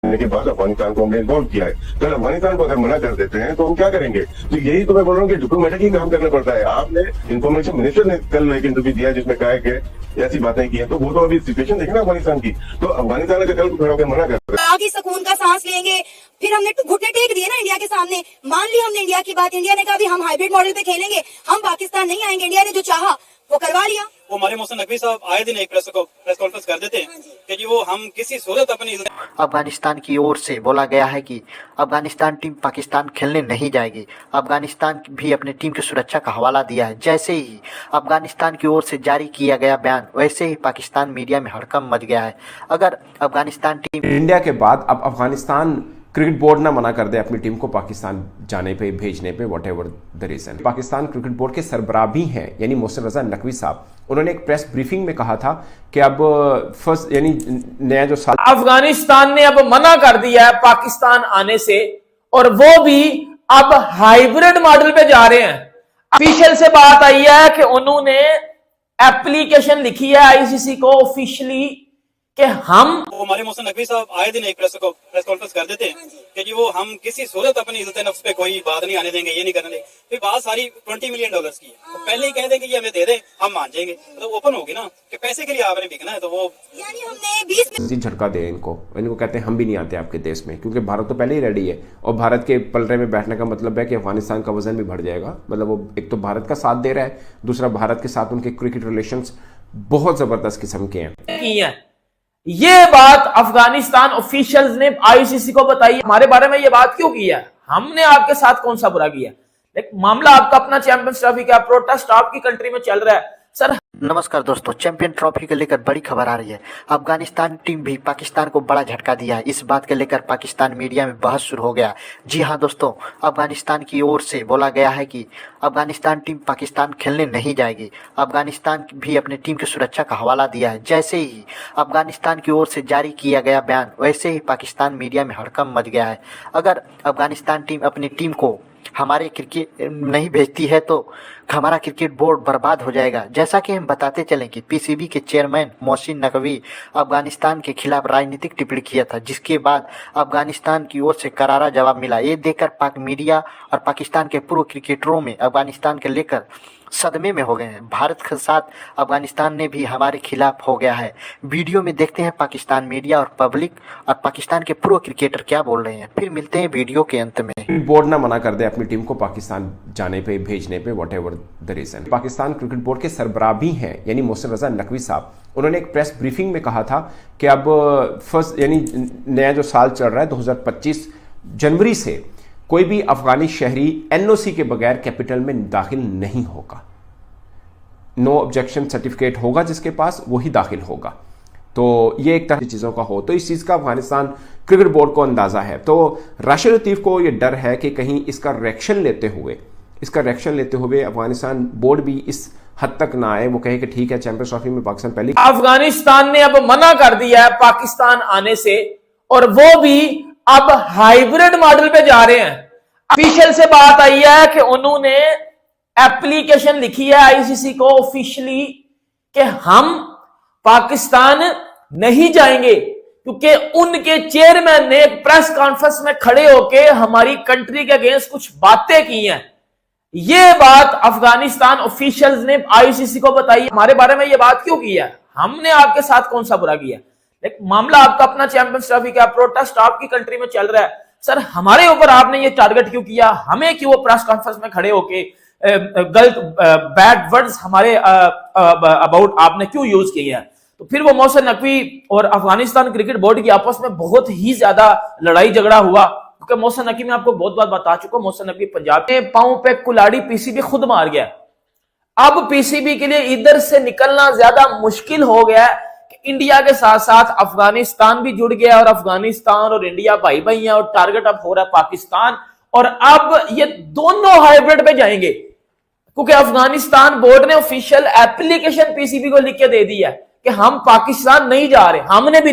के बाद अफगानिस्तान को हमने इन्वॉल्व किया है। कल अफगानिस्तान को अगर मना कर देते हैं तो हम क्या करेंगे? तो यही तो मैं बोल रहा हूँ कि डिप्लोमेटिक ही काम करना पड़ता है। आपने इन्फॉर्मेशन मिनिस्टर ने कल एक इंटरव्यू दिया जिसमें कहा है कि ऐसी बातें की है, तो वो तो अभी सिचुएशन देखे ना अफगानिस्तान की। तो अफगानिस्तान अगर कल को खड़ा होकर मना कर आगे सुकून का सांस लेंगे। फिर हमने घुटने टेक दिए ना इंडिया के सामने, मान ली हमने इंडिया की बात। इंडिया ने कहा भी हम हाइब्रिड मॉडल पे खेलेंगे, हम पाकिस्तान नहीं आएंगे। इंडिया ने जो चाहा वो करवा लिया। वो हमारे मोहसिन नकवी साहब आए दिन एक प्रेस कॉन्फ्रेंस कर देते हैं कि जी वो हम किसी सूरत अपनी अफगानिस्तान की ओर से बोला गया है कि अफगानिस्तान टीम पाकिस्तान खेलने नहीं जाएगी। अफगानिस्तान भी अपनी टीम की सुरक्षा का हवाला दिया है। जैसे ही अफगानिस्तान की ओर से जारी किया गया बयान, वैसे ही पाकिस्तान मीडिया में हड़कंप मच गया है। अगर अफगानिस्तान टीम इंडिया के बाद अब अफगानिस्तान क्रिकेट बोर्ड ना मना कर दे अपनी टीम को पाकिस्तान जाने पे, भेजने पे, whatever the reason. Pakistan cricket board के सरबराह भी हैं यानी मोहसिन रजा नकवी साहब, उन्होंने एक प्रेस ब्रीफिंग में कहा था कि अब फर्स्ट यानी नया जो साल अफगानिस्तान ने अब मना कर दिया है पाकिस्तान आने से, और वो भी अब हाइब्रिड मॉडल पे जा रहे हैं। ऑफिशियल से बात आई है कि उन्होंने एप्लीकेशन लिखी है आईसीसी को ऑफिशियली कि हम वो हमारे मोहसिन नकवी साहब आए दिन एक प्रेस कॉन्फ्रेंस कर देते हैं कि जी वो हम किसी सूरत अपनी इज्जत नफ्स पे कोई बात नहीं आने देंगे, ये नहीं करने देंगे। फिर बात सारी $20 मिलियन की है, तो पहले ही कह दें कि ये हमें दे दें, हम मान जाएंगे। तो ओपन होगी ना कि पैसे के लिए आपने बिकना है। तो वो यानी हमने 20 में झटका दे इनको कहते हैं हम भी नहीं आते आपके देश में, क्योंकि भारत तो पहले ही रेडी है। और भारत के पलड़े में बैठने का मतलब है कि अफगानिस्तान का वजन भी बढ़ जाएगा। मतलब वो एक तो भारत का साथ दे रहा है, दूसरा भारत के साथ उनके क्रिकेट रिलेशंस बहुत जबरदस्त किस्म के हैं। ये बात अफगानिस्तान ऑफिशियल्स ने आईसीसी को बताई। हमारे बारे में ये बात क्यों की है? हमने आपके साथ कौन सा बुरा किया? लेकिन मामला आपका अपना चैंपियंस ट्रॉफी का प्रोटेस्ट आपकी कंट्री में चल रहा है सर। नमस्कार दोस्तों, चैंपियन ट्रॉफी को लेकर बड़ी खबर आ रही है। अफगानिस्तान टीम भी पाकिस्तान को बड़ा झटका दिया है। इस बात के लेकर पाकिस्तान मीडिया में बहस शुरू हो गया। जी हां दोस्तों, अफगानिस्तान की ओर से बोला गया है कि अफगानिस्तान टीम पाकिस्तान खेलने नहीं जाएगी। अफगानिस्तान भी अपनी टीम की सुरक्षा का हवाला दिया है। जैसे ही अफगानिस्तान की ओर से जारी किया गया बयान, वैसे ही पाकिस्तान मीडिया में हड़कंप मच गया है। अगर अफगानिस्तान टीम अपनी टीम को हमारे क्रिकेट नहीं भेजती है तो हमारा क्रिकेट बोर्ड बर्बाद हो जाएगा। जैसा कि हम बताते चलें कि पीसीबी के चेयरमैन मोहसिन नकवी अफगानिस्तान के खिलाफ राजनीतिक टिप्पणी किया था, जिसके बाद अफगानिस्तान की ओर से करारा जवाब मिला। ये देखकर पाक मीडिया और पाकिस्तान के पूर्व क्रिकेटरों में अफगानिस्तान के लेकर सदमे में हो गए हैं। भारत के साथ अफगानिस्तान ने भी हमारे खिलाफ हो गया है। वीडियो में देखते हैं पाकिस्तान मीडिया और पब्लिक और पाकिस्तान के पूर्व क्रिकेटर क्या बोल रहे हैं। फिर मिलते हैं वीडियो के अंत में। बोर्ड ना मना कर दे अपनी टीम को पाकिस्तान जाने पे, भेजने पे, whatever the reason. Pakistan cricket board के सरबराह भी हैं यानी मोहसिन रजा नकवी साहब, उन्होंने एक प्रेस ब्रीफिंग में कहा था कि अब फर्स्ट यानी नया जो साल चल रहा है 2025 जनवरी से कोई भी अफगानी शहरी एनओसी के बगैर कैपिटल में दाखिल नहीं होगा। नो ऑब्जेक्शन सर्टिफिकेट होगा जिसके पास, वही दाखिल होगा। तो ये एक तरह की चीज़ों का हो, तो इस चीज़ का अफगानिस्तान क्रिकेट बोर्ड को अंदाज़ा है। तो राशिद लतीफ़ को ये डर है कि कहीं इसका रिएक्शन लेते हुए अफगानिस्तान बोर्ड भी इस हद तक ना आए, वो कहे कि ठीक है चैंपियंस ट्रॉफी में पाकिस्तान पहले। अफगानिस्तान ने अब मना कर दिया है पाकिस्तान आने से, और वो भी अब हाइब्रिड मॉडल पे जा रहे हैं। ऑफिशियल से बात आई है कि उन्होंने एप्लीकेशन लिखी है आईसीसी को ऑफिशियली कि हम पाकिस्तान नहीं जाएंगे, क्योंकि उनके चेयरमैन ने एक प्रेस कॉन्फ्रेंस में खड़े होकर हमारी कंट्री के अगेंस्ट कुछ बातें की हैं। ये बात अफगानिस्तान ऑफिशियल्स ने आईसीसी को बताई। हमारे बारे में ये बात क्यों की है? हमने आपके साथ कौन सा बुरा किया? लेकिन मामला आपका अपना चैंपियंस ट्रॉफी का प्रोटेस्ट आपकी कंट्री में चल रहा है सर। हमारे ऊपर आपने ये टारगेट क्यों किया? हमें क्यों प्रेस कॉन्फ्रेंस में खड़े होके गलत बैड वर्ड्स हमारे अबाउट आपने क्यों यूज किए हैं? तो फिर वो मोहसिन नकवी और अफगानिस्तान क्रिकेट बोर्ड की आपस में बहुत ही ज्यादा लड़ाई झगड़ा हुआ, क्योंकि मोहसिन नकवी में आपको बहुत बार बता चुका, मोहसिन नकवी पंजाब के पांव पे कुल्हाड़ी पीसीबी खुद मार गया। अब पीसीबी के लिए इधर से निकलना ज्यादा मुश्किल हो गया है कि इंडिया के साथ साथ अफगानिस्तान भी जुड़ गया, और अफगानिस्तान और इंडिया भाई भाई हैं, और टारगेट अब हो रहा है पाकिस्तान। और अब ये दोनों हाइब्रिड पे जाएंगे, क्योंकि अफगानिस्तान बोर्ड ने ऑफिशियल एप्लीकेशन पीसीबी को लिख के दे दी है कि हम पाकिस्तान नहीं जा रहे, हमने भी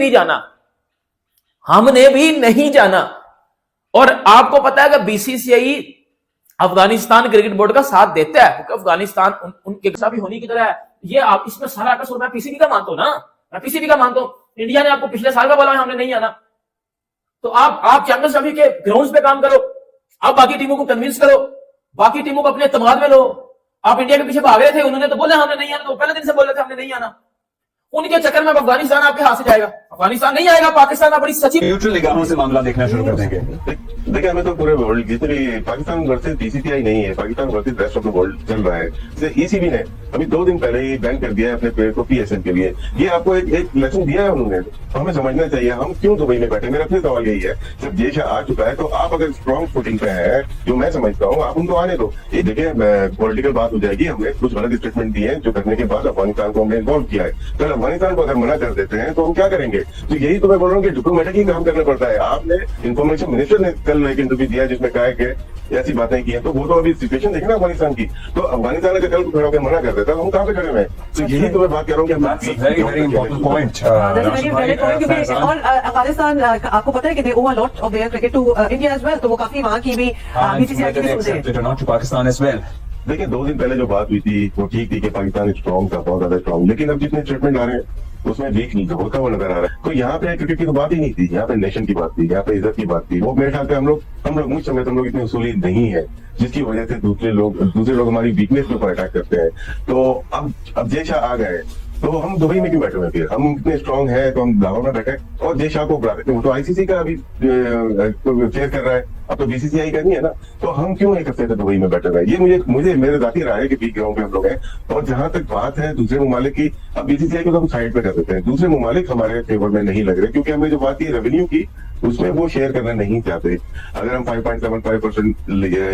नहीं जाना। और आपको पता है कि बीसीसीआई अफगानिस्तान क्रिकेट बोर्ड का साथ देता है, क्योंकि अफगानिस्तान उनके साथ भी होने की तरह है। ये आप इसमें सारा कसूर मैं पीसीबी का मानता हूं ना, मैं पीसीबी का मानता हूं। इंडिया ने आपको पिछले साल का बोला हमने नहीं आना, तो आप चैंपियंस ट्रॉफी के ग्राउंड्स पे काम करो, आप बाकी टीमों को कन्विंस करो, बाकी टीमों को अपने एतमाद में लो। आप इंडिया के पीछे भाग रहे थे, उन्होंने तो बोला हमने नहीं आना, तो पहले दिन से बोल रहे थे हमने नहीं आना। उनके चक्कर में अफगानिस्तान आपके हाथ से जाएगा, अफगानिस्तान नहीं आएगा, पाकिस्तान में बड़ी सच्ची न्यूट्रल निगाहों से मामला देखना शुरू कर देंगे। देखिए, हमें तो पूरे वर्ल्ड जितनी पाकिस्तान वर्सेस बीसीसीआई नहीं है, Pakistan versus rest of the world चल रहा है। जैसे ईसीबी ने अभी 2 दिन पहले ही बैन कर दिया है अपने प्लेयर को पीएसएल के लिए। ये आपको एक लेसन दिया है उन्होंने, हमें समझना चाहिए हम क्यों दुबई में बैठे। मेरा अपने सवाल यही है, जब जयशाह आ चुका है तो आप अगर स्ट्रॉन्ग फुटिंग पे है, जो मैं समझता हूँ, आप उनको आने दो। ये देखिए पॉलिटिकल बात हो जाएगी, हमने कुछ गलत स्टेटमेंट दिए हैं जो करने के बाद अफगानिस्तान को हमने इन्वॉल्व किया है। तो अफगानिस्तान को अगर मना कर देते हैं तो हम क्या करेंगे? तो यही तो मैं बोल रहा हूँ कि डिप्लोमेटिक ही काम करना पड़ता है। आपने इन्फॉर्मेशन मिनिस्टर ने कल एक इंटरव्यू दिया जिसमें कहा है कि ऐसी बातें की है, तो वो तो अभी सिचुएशन देखना अफगानिस्तान की। तो अफगानिस्तान अगर कल खड़ा होकर मना कर देता तो हम कहाँ पे खड़े हुए? तो यही तो मैं बात कर रहा हूँ कि वेरी वेरी इंपॉर्टेंट पॉइंट। और अफगानिस्तान आपको पता है कि they owe a lot of their cricket to India as well, तो वो काफी वहां की भी बीसीसीआई की भी सुनते हैं। Pakistan as well. देखिए 2 दिन पहले जो बात हुई थी वो ठीक थी कि पाकिस्तान स्ट्रॉन्ग था, बहुत ज्यादा स्ट्रॉन्ग, लेकिन अब जितने स्टेटमेंट आ रहे हैं उसमें वीक नहीं होता वो नजर आ रहा है। तो यहाँ पे क्रिकेट की तो बात ही नहीं थी, यहाँ पे नेशन की बात थी, यहाँ पे इज्जत की बात थी। वो मेरे ख्याल से हम लोग मुझ समय हम लोग इतने उसूली नहीं है, जिसकी वजह से दूसरे लोग हमारी वीकनेस के ऊपर अटैक करते हैं। तो अब जयशाह आ गए तो हम दुबई में क्यों बैठे हुए? फिर हम इतने स्ट्रॉन्ग हैं तो हम लाहौर में बैठे और जयशाह को बुला देते हैं। वो तो आईसीसी का अभी फेयर कर रहा है, अब तो बीसीसीआई का नहीं है ना। तो हम क्यों एक हफ्ते से दुबई में बैठे हुए? ये मुझे मेरे जाती राय है कि वीक ग्राउंड पे हम लोग हैं। और जहां तक बात है दूसरे ममालिक की, अब बीसीसीआई को तो हम साइड पे कर देते हैं। दूसरे ममालिक हमारे फेवर में नहीं लग रहे, क्योंकि हमें जो बात की रेवेन्यू की उसमें वो शेयर करना नहीं चाहते। अगर हम 5.75%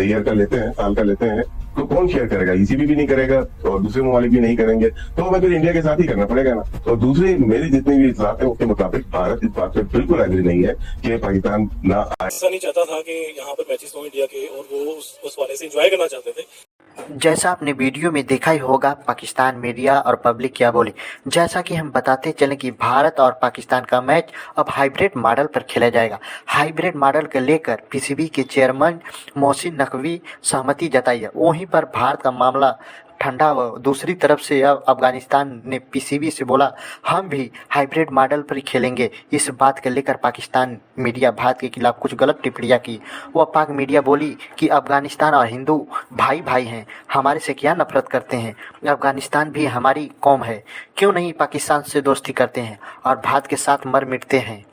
ईयर का लेते हैं, साल का लेते हैं, तो कौन शेयर करेगा? ईसीबी भी नहीं करेगा और दूसरे ममालिक भी नहीं करेंगे, तो हमें फिर इंडिया के साथ ही करना पड़ेगा ना। और दूसरी मेरी जितनी भी इतलात है उसके मुताबिक भारत इस बात पे बिल्कुल एग्री नहीं है कि पाकिस्तान ना आए। ऐसा नहीं चाहता था कि यहाँ पर मैचेस हो इंडिया के, और वो उस वाले से एंजॉय करना चाहते थे। जैसा आपने वीडियो में देखा ही होगा पाकिस्तान मीडिया और पब्लिक क्या बोली। जैसा कि हम बताते चलें कि भारत और पाकिस्तान का मैच अब हाइब्रिड मॉडल पर खेला जाएगा। हाइब्रिड मॉडल को लेकर पीसीबी के चेयरमैन मोहसिन नकवी सहमति जताई है। वहीं पर भारत का मामला ठंडा हुआ। दूसरी तरफ से अब अफगानिस्तान ने पीसीबी से बोला हम भी हाइब्रिड मॉडल पर ही खेलेंगे। इस बात को लेकर पाकिस्तान मीडिया भारत के खिलाफ कुछ गलत टिप्पणियां की। वह पाक मीडिया बोली कि अफगानिस्तान और हिंदू भाई भाई हैं, हमारे से क्या नफरत करते हैं? अफगानिस्तान भी हमारी कौम है, क्यों नहीं पाकिस्तान से दोस्ती करते हैं और भारत के साथ मर मिटते हैं?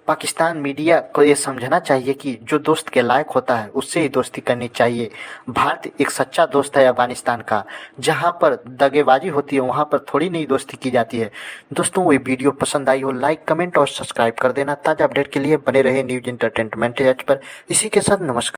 पाकिस्तान मीडिया को ये समझना चाहिए कि जो दोस्त के लायक होता है उससे ही दोस्ती करनी चाहिए। भारत एक सच्चा दोस्त है अफगानिस्तान का। जहां पर दगेबाजी होती है वहां पर थोड़ी नहीं दोस्ती की जाती है। दोस्तों, ये वीडियो पसंद आई हो लाइक कमेंट और सब्सक्राइब कर देना। ताज़ा अपडेट के लिए बने रहे न्यूज एंटरटेनमेंट एज पर। इसी के साथ नमस्कार।